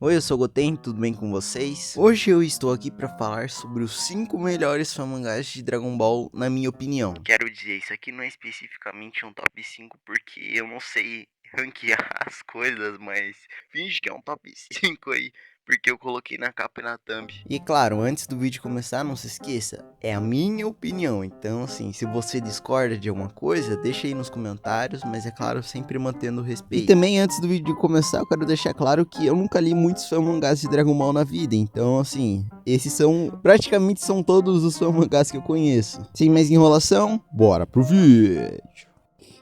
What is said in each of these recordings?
Oi, eu sou o Goten, tudo bem com vocês? Hoje eu estou aqui para falar sobre os 5 melhores mangás de Dragon Ball, na minha opinião. Quero dizer, isso aqui não é especificamente um top 5 porque eu não sei ranquear as coisas, mas finge que é um top 5 aí, porque eu coloquei na capa e na thumb. E claro, antes do vídeo começar, não se esqueça, é a minha opinião, então assim, se você discorda de alguma coisa, deixa aí nos comentários, mas é claro, sempre mantendo o respeito. E também antes do vídeo começar, eu quero deixar claro que eu nunca li muitos mangás de Dragon Ball na vida, então assim, esses praticamente são todos os mangás que eu conheço. Sem mais enrolação, bora pro vídeo.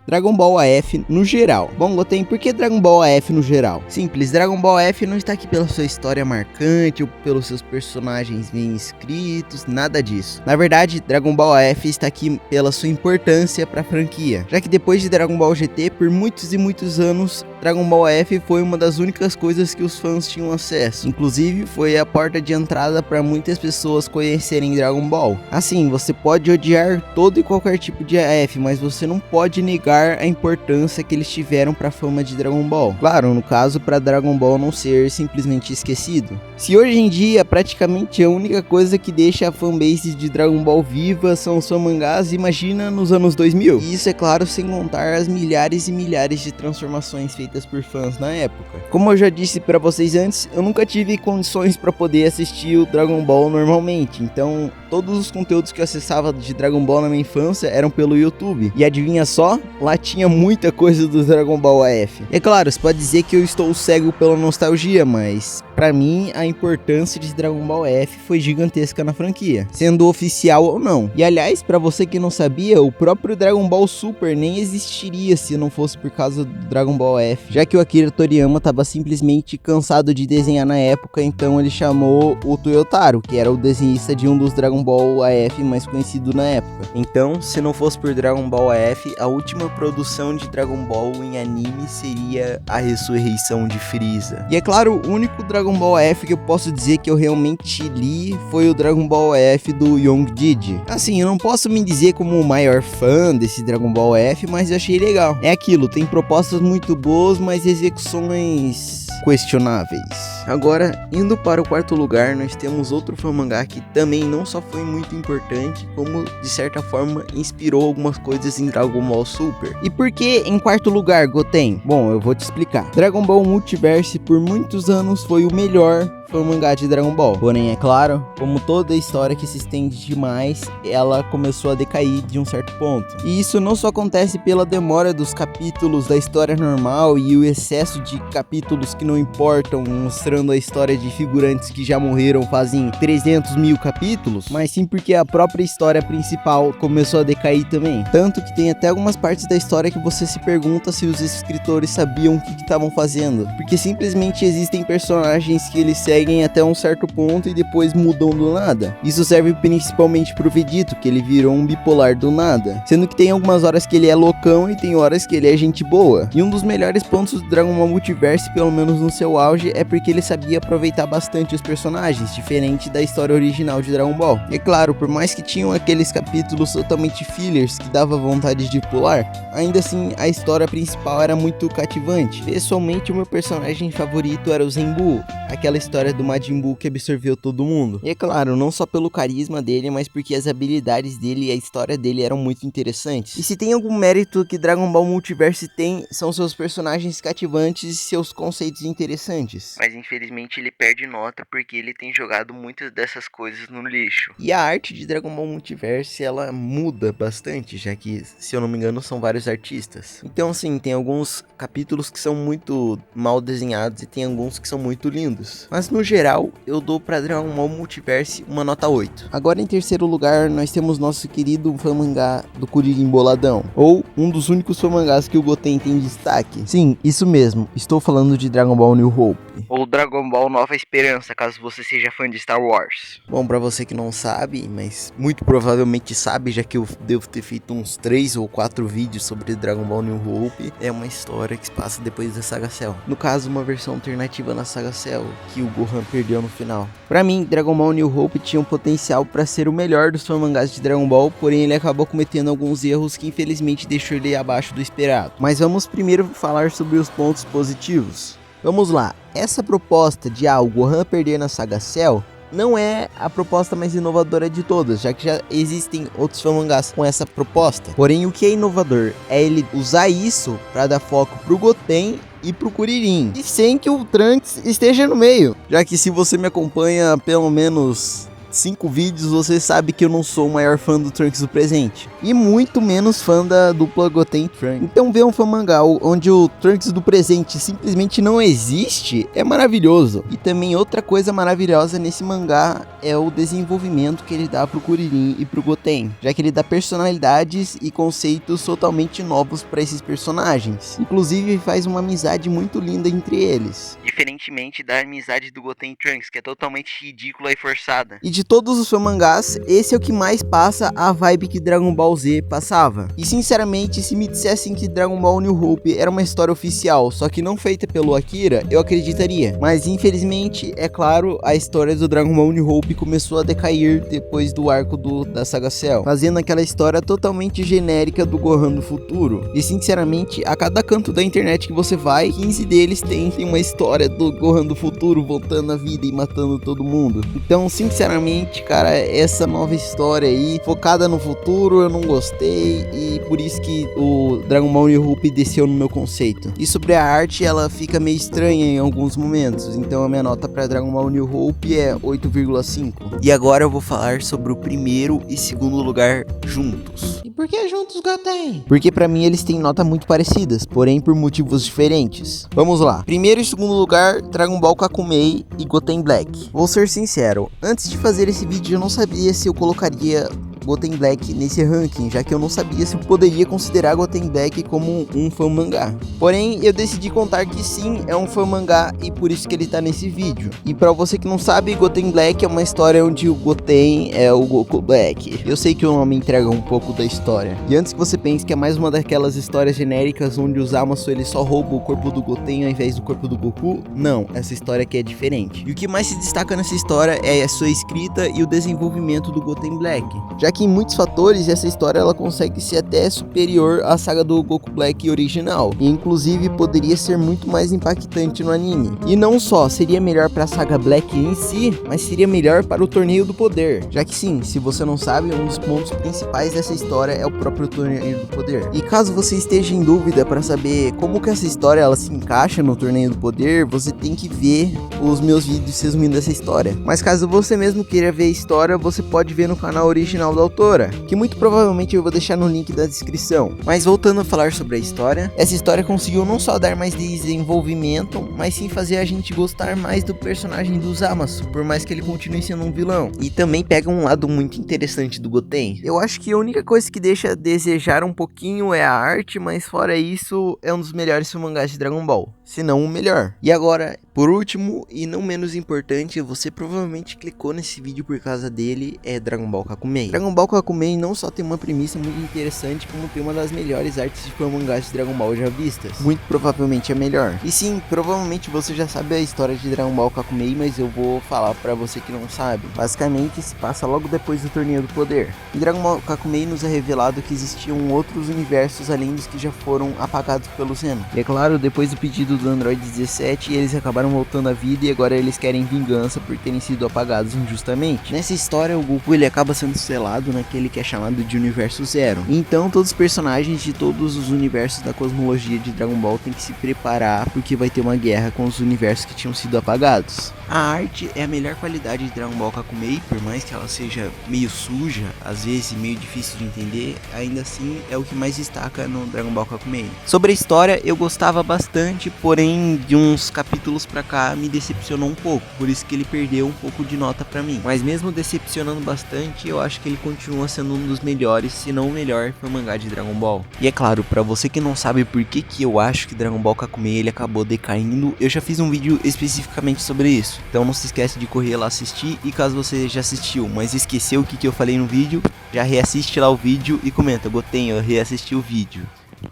Dragon Ball AF no geral. Bom, Goten, por que Dragon Ball AF no geral? Simples, Dragon Ball AF não está aqui pela sua história marcante ou pelos seus personagens bem escritos, nada disso. Na verdade, Dragon Ball AF está aqui pela sua importância para a franquia, já que depois de Dragon Ball GT, por muitos e muitos anos, Dragon Ball AF foi uma das únicas coisas que os fãs tinham acesso. Inclusive, foi a porta de entrada para muitas pessoas conhecerem Dragon Ball. Assim, você pode odiar todo e qualquer tipo de AF, mas você não pode negar a importância que eles tiveram para a fama de Dragon Ball. Claro, no caso, para Dragon Ball não ser simplesmente esquecido. Se hoje em dia praticamente a única coisa que deixa a fanbase de Dragon Ball viva são os mangás, imagina nos anos 2000. E isso é claro sem contar as milhares e milhares de transformações feitas por fãs na época. Como eu já disse para vocês antes, eu nunca tive condições para poder assistir o Dragon Ball normalmente, então todos os conteúdos que eu acessava de Dragon Ball na minha infância eram pelo YouTube. E adivinha só? Lá tinha muita coisa do Dragon Ball AF. E é claro, você pode dizer que eu estou cego pela nostalgia, mas pra mim a importância de Dragon Ball AF foi gigantesca na franquia, sendo oficial ou não. E aliás, pra você que não sabia, o próprio Dragon Ball Super nem existiria se não fosse por causa do Dragon Ball AF, já que o Akira Toriyama tava simplesmente cansado de desenhar na época, então ele chamou o Toyotaro, que era o desenhista de um dos Dragon Ball AF mais conhecido na época. Então, se não fosse por Dragon Ball AF, a última produção de Dragon Ball em anime seria a ressurreição de Frieza. E é claro, o único Dragon Ball AF que eu posso dizer que eu realmente li foi o Dragon Ball AF do Young Didi. Assim, eu não posso me dizer como o maior fã desse Dragon Ball AF, mas eu achei legal. É aquilo, tem propostas muito boas, mas execuções questionáveis. Agora, indo para o quarto lugar, nós temos outro mangá que também não só foi muito importante, como de certa forma inspirou algumas coisas em Dragon Ball Super. E por que em quarto lugar, Goten? Bom, eu vou te explicar. Dragon Ball Multiverse por muitos anos foi o melhor mangá de Dragon Ball. Porém, é claro, como toda história que se estende demais, ela começou a decair de um certo ponto. E isso não só acontece pela demora dos capítulos da história normal e o excesso de capítulos que não importam, mostrando a história de figurantes que já morreram fazem 300 mil capítulos, mas sim porque a própria história principal começou a decair também. Tanto que tem até algumas partes da história que você se pergunta se os escritores sabiam o que estavam fazendo, porque simplesmente existem personagens que eles seguem até um certo ponto e depois mudam do nada. Isso serve principalmente pro Vegito, que ele virou um bipolar do nada, sendo que tem algumas horas que ele é loucão e tem horas que ele é gente boa. E um dos melhores pontos do Dragon Ball Multiverse, pelo menos no seu auge, é porque ele sabia aproveitar bastante os personagens, diferente da história original de Dragon Ball. E é claro, por mais que tinham aqueles capítulos totalmente fillers que dava vontade de pular, ainda assim a história principal era muito cativante. Pessoalmente, o meu personagem favorito era o Zenbu, aquela história do Majin Buu que absorveu todo mundo. E é claro, não só pelo carisma dele, mas porque as habilidades dele e a história dele eram muito interessantes. E se tem algum mérito que Dragon Ball Multiverse tem, são seus personagens cativantes e seus conceitos interessantes. Mas infelizmente ele perde nota porque ele tem jogado muitas dessas coisas no lixo. E a arte de Dragon Ball Multiverse, ela muda bastante, já que, se eu não me engano, são vários artistas. Então assim, tem alguns capítulos que são muito mal desenhados e tem alguns que são muito lindos. Mas no geral, eu dou pra Dragon Ball Multiverse uma nota 8. Agora em terceiro lugar, nós temos nosso querido mangá do Kuririn Boladão, ou um dos únicos mangás que o Goten tem destaque. Sim, isso mesmo, estou falando de Dragon Ball New Hope. Ou Dragon Ball Nova Esperança, caso você seja fã de Star Wars. Bom, pra você que não sabe, mas muito provavelmente sabe, já que eu devo ter feito uns 3 ou 4 vídeos sobre Dragon Ball New Hope, é uma história que se passa depois da Saga Cell. No caso, uma versão alternativa na Saga Cell, que o Gohan perdeu no final. Pra mim, Dragon Ball New Hope tinha um potencial pra ser o melhor dos mangás de Dragon Ball, porém ele acabou cometendo alguns erros que infelizmente deixou ele abaixo do esperado. Mas vamos primeiro falar sobre os pontos positivos. Vamos lá, essa proposta de o Gohan perder na saga Cell não é a proposta mais inovadora de todas, já que já existem outros mangás com essa proposta. Porém, o que é inovador é ele usar isso para dar foco pro Goten e pro Kuririn, e sem que o Trunks esteja no meio. Já que se você me acompanha há pelo menos 5 vídeos, você sabe que eu não sou o maior fã do Trunks do presente, e muito menos fã da dupla Goten Trunks. Então ver um mangá onde o Trunks do presente simplesmente não existe é maravilhoso. E também outra coisa maravilhosa nesse mangá é o desenvolvimento que ele dá pro Kuririn e pro Goten, já que ele dá personalidades e conceitos totalmente novos para esses personagens. Inclusive faz uma amizade muito linda entre eles, diferentemente da amizade do Goten Trunks, que é totalmente ridícula e forçada. E de todos os mangás, esse é o que mais passa a vibe que Dragon Ball Z passava. E sinceramente, se me dissessem que Dragon Ball New Hope era uma história oficial, só que não feita pelo Akira, eu acreditaria. Mas infelizmente, é claro, a história do Dragon Ball New Hope começou a decair depois do arco da saga Cell, fazendo aquela história totalmente genérica do Gohan do futuro. E sinceramente, a cada canto da internet que você vai, 15 deles tem uma história do Gohan do futuro voltando à vida e matando todo mundo. Então, sinceramente, cara, essa nova história aí, focada no futuro, eu não gostei, e por isso que o Dragon Ball New Hope desceu no meu conceito. E sobre a arte, ela fica meio estranha em alguns momentos, então a minha nota para Dragon Ball New Hope é 8,5. E agora eu vou falar sobre o primeiro e segundo lugar juntos. E por que juntos, Goten? Porque pra mim eles têm nota muito parecidas, porém por motivos diferentes. Vamos lá. Primeiro e segundo lugar, Dragon Ball Kakumei e Goten Black. Vou ser sincero, antes de fazer esse vídeo eu não sabia se eu colocaria Goten Black nesse ranking, já que eu não sabia se eu poderia considerar Goten Black como um fã mangá. Porém, eu decidi contar que sim, é um fã mangá e por isso que ele tá nesse vídeo. E pra você que não sabe, Goten Black é uma história onde o Goten é o Goku Black. Eu sei que o nome entrega um pouco da história. E antes que você pense que é mais uma daquelas histórias genéricas onde o Zamasu ele só rouba o corpo do Goten ao invés do corpo do Goku, não, essa história aqui é diferente. E o que mais se destaca nessa história é a sua escrita e o desenvolvimento do Goten Black, já que em muitos fatores essa história ela consegue ser até superior à saga do Goku Black original, e inclusive poderia ser muito mais impactante no anime. E não só seria melhor para a saga Black em si, mas seria melhor para o Torneio do Poder, já que sim, se você não sabe, um dos pontos principais dessa história é o próprio Torneio do Poder. E caso você esteja em dúvida para saber como que essa história ela se encaixa no Torneio do Poder, você tem que ver os meus vídeos resumindo essa história. Mas caso você mesmo queira ver a história, você pode ver no canal original da autora, que muito provavelmente eu vou deixar no link da descrição. Mas voltando a falar sobre a história, essa história conseguiu não só dar mais desenvolvimento, mas sim fazer a gente gostar mais do personagem do Zamasu, por mais que ele continue sendo um vilão. E também pega um lado muito interessante do Goten. Eu acho que a única coisa que deixa a desejar um pouquinho é a arte, mas fora isso, é um dos melhores mangás de Dragon Ball, se não o melhor. E agora, por último e não menos importante, você provavelmente clicou nesse vídeo por causa dele, é Dragon Ball Kakumei. Dragon Ball Kakumei não só tem uma premissa muito interessante, como tem uma das melhores artes de mangás de Dragon Ball já vistas. Muito provavelmente a melhor. E sim, provavelmente você já sabe a história de Dragon Ball Kakumei, mas eu vou falar pra você que não sabe. Basicamente, se passa logo depois do Torneio do Poder. Em Dragon Ball Kakumei nos é revelado que existiam outros universos além dos que já foram apagados pelo Zeno. E é claro, depois do pedido do Android 17, eles acabaram voltando à vida e agora eles querem vingança por terem sido apagados injustamente. Nessa história, o Goku ele acaba sendo selado naquele que é chamado de Universo Zero. Então todos os personagens de todos os universos da cosmologia de Dragon Ball tem que se preparar porque vai ter uma guerra com os universos que tinham sido apagados. A arte é a melhor qualidade de Dragon Ball Kakumei, por mais que ela seja meio suja, às vezes meio difícil de entender, ainda assim é o que mais destaca no Dragon Ball Kakumei. Sobre a história, eu gostava bastante, porém de uns capítulos pra cá me decepcionou um pouco, por isso que ele perdeu um pouco de nota pra mim. Mas mesmo decepcionando bastante, eu acho que ele continua sendo um dos melhores, se não o melhor, por mangá de Dragon Ball. E é claro, pra você que não sabe por que eu acho que Dragon Ball Kakumei ele acabou decaindo, eu já fiz um vídeo especificamente sobre isso. Então não se esquece de correr lá assistir, e caso você já assistiu, mas esqueceu o que eu falei no vídeo, já reassiste lá o vídeo e comenta: Goten, eu reassisti o vídeo.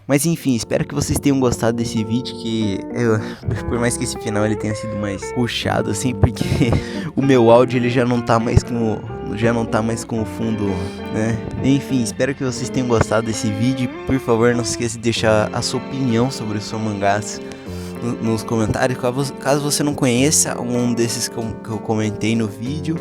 Mas enfim, espero que vocês tenham gostado desse vídeo, que por mais que esse final ele tenha sido mais puxado assim, porque o meu áudio ele já não tá mais com o fundo, né? Enfim, espero que vocês tenham gostado desse vídeo. Por favor, não se esqueça de deixar a sua opinião sobre os seus mangás nos comentários. Caso você não conheça um desses que eu comentei no vídeo,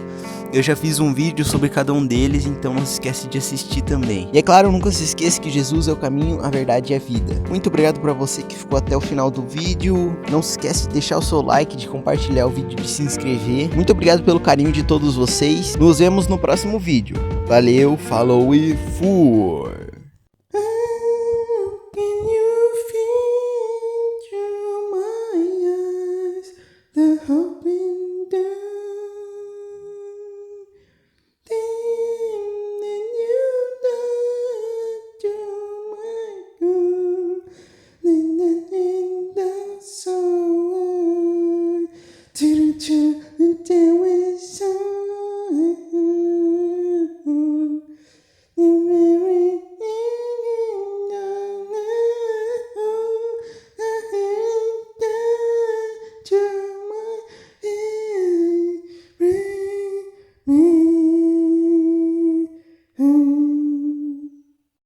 eu já fiz um vídeo sobre cada um deles, então não se esquece de assistir também. E é claro, nunca se esqueça que Jesus é o caminho, a verdade e a vida. Muito obrigado para você que ficou até o final do vídeo. Não se esquece de deixar o seu like, de compartilhar o vídeo, de se inscrever. Muito obrigado pelo carinho de todos vocês. Nos vemos no próximo vídeo. Valeu, falou e fui! Do